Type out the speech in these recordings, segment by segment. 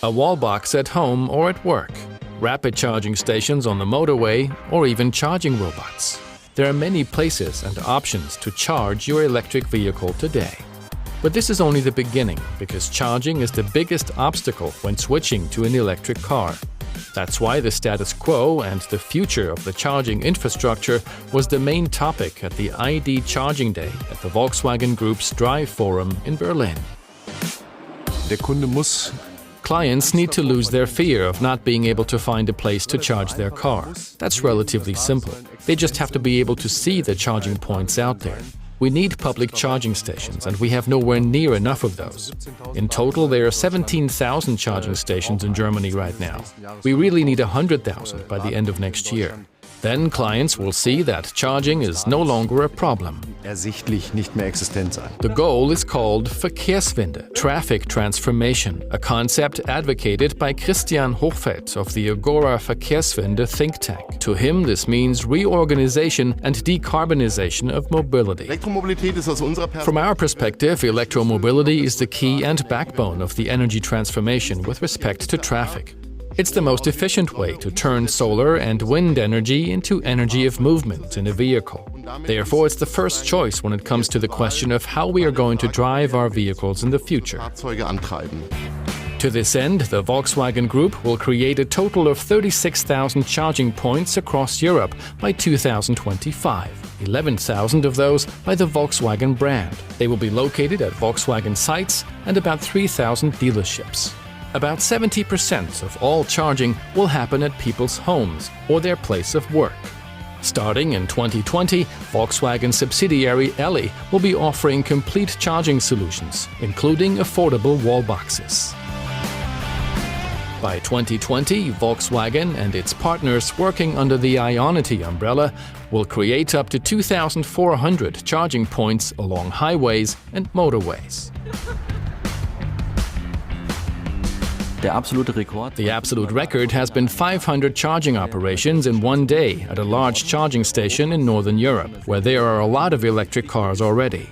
A wall box at home or at work, rapid charging stations on the motorway, or even charging robots. There are many places and options to charge your electric vehicle today. But this is only the beginning, because charging is the biggest obstacle when switching to an electric car. That's why the status quo and the future of the charging infrastructure was the main topic at the ID Charging Day at the Volkswagen Group's Drive Forum in Berlin. Der Kunde muss Clients need to lose their fear of not being able to find a place to charge their car. That's relatively simple. They just have to be able to see the charging points out there. We need public charging stations, and we have nowhere near enough of those. In total, there are 17,000 charging stations in Germany right now. We really need 100,000 by the end of next year. Then clients will see that charging is no longer a problem. ersichtlich nicht mehr existent sein. The goal is called Verkehrswende, traffic transformation, a concept advocated by Christian Hochfeld of the Agora Verkehrswende think tank. To him, this means reorganization and decarbonization of mobility. Elektromobilität ist aus unserer From our perspective, electromobility is the key and backbone of the energy transformation with respect to traffic. It's the most efficient way to turn solar and wind energy into energy of movement in a vehicle. Therefore, it's the first choice when it comes to the question of how we are going to drive our vehicles in the future. Fahrzeuge antreiben. To this end, the Volkswagen Group will create a total of 36,000 charging points across Europe by 2025. 11,000 of those by the Volkswagen brand. They will be located at Volkswagen sites and about 3,000 dealerships. About 70% of all charging will happen at people's homes or their place of work. Starting in 2020, Volkswagen subsidiary Elli will be offering complete charging solutions, including affordable wall boxes. By 2020, Volkswagen and its partners working under the Ionity umbrella will create up to 2,400 charging points along highways and motorways. The absolute record has been 500 charging operations in one day at a large charging station in Northern Europe, where there are a lot of electric cars already.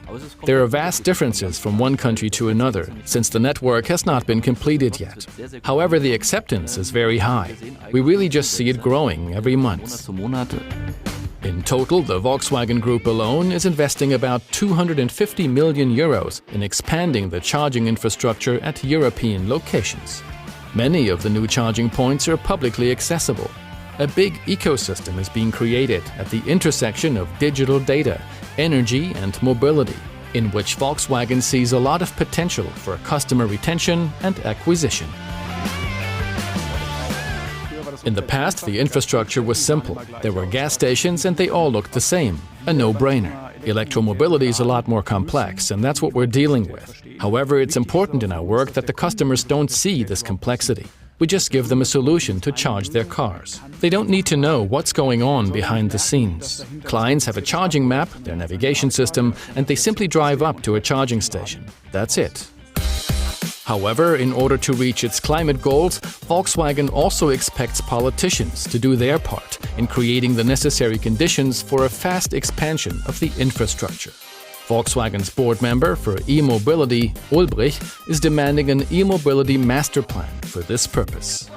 There are vast differences from one country to another, since the network has not been completed yet. However, the acceptance is very high. We really just see it growing every month. In total, the Volkswagen Group alone is investing about 250 million euros in expanding the charging infrastructure at European locations. Many of the new charging points are publicly accessible. A big ecosystem is being created at the intersection of digital data, energy and mobility, in which Volkswagen sees a lot of potential for customer retention and acquisition. In the past, the infrastructure was simple. There were gas stations and they all looked the same. A no-brainer. Electromobility is a lot more complex, and that's what we're dealing with. However, it's important in our work that the customers don't see this complexity. We just give them a solution to charge their cars. They don't need to know what's going on behind the scenes. Clients have a charging map, their navigation system, and they simply drive up to a charging station. That's it. However, in order to reach its climate goals, Volkswagen also expects politicians to do their part in creating the necessary conditions for a fast expansion of the infrastructure. Volkswagen's board member for e-mobility, Ulbrich, is demanding an e-mobility master plan for this purpose.